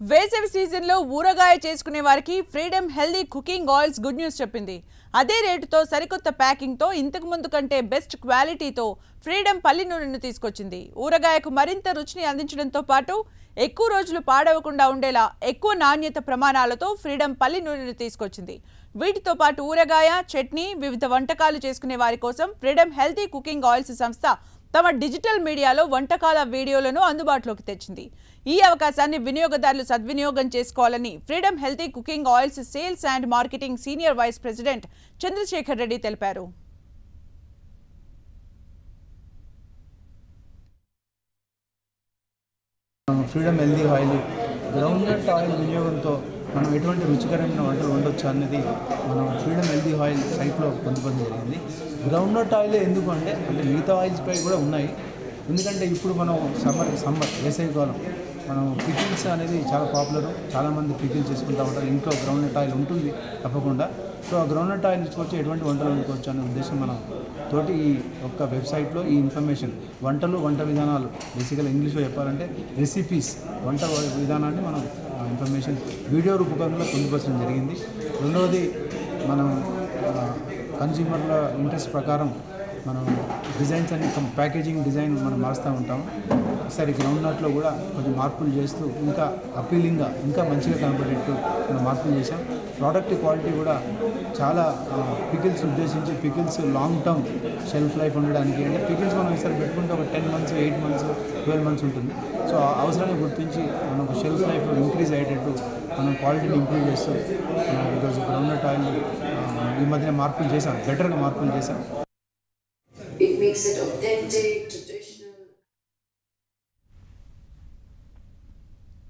వేసవి సీజన్లో ఊరగాయ చేసుకునే వారికి freedom healthy cooking oils good news చెప్పింది. అదే రేటుతో సరికొత్త ప్యాకింగ్తో ఇంతకు ముందు కంటే బెస్ట్ క్వాలిటీతో ఫ్రీడమ్ పల్లి నూనెను తీసుకొచ్చింది. ఊరగాయకు మరింత రుచిని అందించడంతో పాటు ఎక్కువ రోజులు పాడవకుండా ఉండేలా ఎక్కువ నాణ్యత ప్రమాణాలతో ఫ్రీడమ్ పల్లి నూనెను తీసుకొచ్చింది. వీటితో పాటు ఊరగాయ, చట్నీ, వివిధ వంటకాలు చేసుకునే వారి కోసం ఫ్రీడమ్ హెల్దీ కుకింగ్ ఆయిల్స్ సంస్థ తమ డిజిటల్ మీడియాలో వంటకాల వీడియోలను అందుబాటులోకి తెచ్చింది. ఈ అవకాశాన్ని వినియోగదారులు సద్వినియోగం చేసుకోవాలని Freedom healthy cooking oils sales and marketing senior vice president Chandrasekhar Reddy తెలిపారు. Freedom healthy oil, groundnut oil వినియోగంతో మనం ఎటువంటి రుచికరమైన వంటలు ఉండొచ్చు అన్నది మనం ఫ్రీడమ్ హెల్దీ ఆయిల్ సైట్లో పొందుపరచడం జరిగింది. గ్రౌండ్నట్ ఆయిల్ ఎందుకు అంటే మిగతా ఆయిల్స్పై కూడా ఉన్నాయి. ఎందుకంటే ఇప్పుడు మనం సమ్మర్ వేసవి కాలం మనం పికిల్స్ అనేది చాలా పాపులర్. చాలామంది పికిల్స్ చేసుకుంటూ ఉంటారు. ఇంట్లో గ్రౌండ్నట్ ఆయిల్ ఉంటుంది తప్పకుండా. సో ఆ గ్రౌండ్నట్ ఆయిల్ తీసుకొచ్చి ఎటువంటి వంటలు వండుకోవచ్చు అనే ఉద్దేశం మనం తోటి ఈ ఒక్క వెబ్సైట్లో ఈ ఇన్ఫర్మేషన్ వంట విధానాలు బేసికల్ ఇంగ్లీష్లో చెప్పాలంటే రెసిపీస్ వంట విధానాన్ని మనం ఇన్ఫర్మేషన్ వీడియో రూపకంలో పొందుపరచడం జరిగింది. రెండవది మనం కన్జ్యూమర్ల ఇంట్రెస్ట్ ప్రకారం మనం డిజైన్స్ అన్ని ప్యాకేజింగ్ డిజైన్ మనం మారుస్తూ ఉంటాం. ఈసారి గ్రౌండ్నట్లో కూడా కొంచెం మార్పులు చేస్తూ ఇంకా అపీలింగ్గా ఇంకా మంచిగా కనపడేట్టు మనం మార్పులు చేసాం. ప్రోడక్ట్ క్వాలిటీ కూడా చాలా పికిల్స్ ఉద్దేశించి pickles long term shelf life ఉండడానికి, అంటే పికిల్స్ మనం ఈసారి పెట్టుకుంటే ఒక 10 months, 8 months, 12 months ఉంటుంది. సో అవసరాన్ని గుర్తించి మనకు షెల్ఫ్ లైఫ్ ఇంక్రీజ్ అయ్యేటట్టు మనం క్వాలిటీని ఇంప్రూవ్ చేస్తూ ఈరోజు గ్రౌండ్నట్ ఆయిల్ ఈ మధ్యన మార్పులు చేసాం, బెటర్గా మార్పులు చేసాం. It makes it authentic.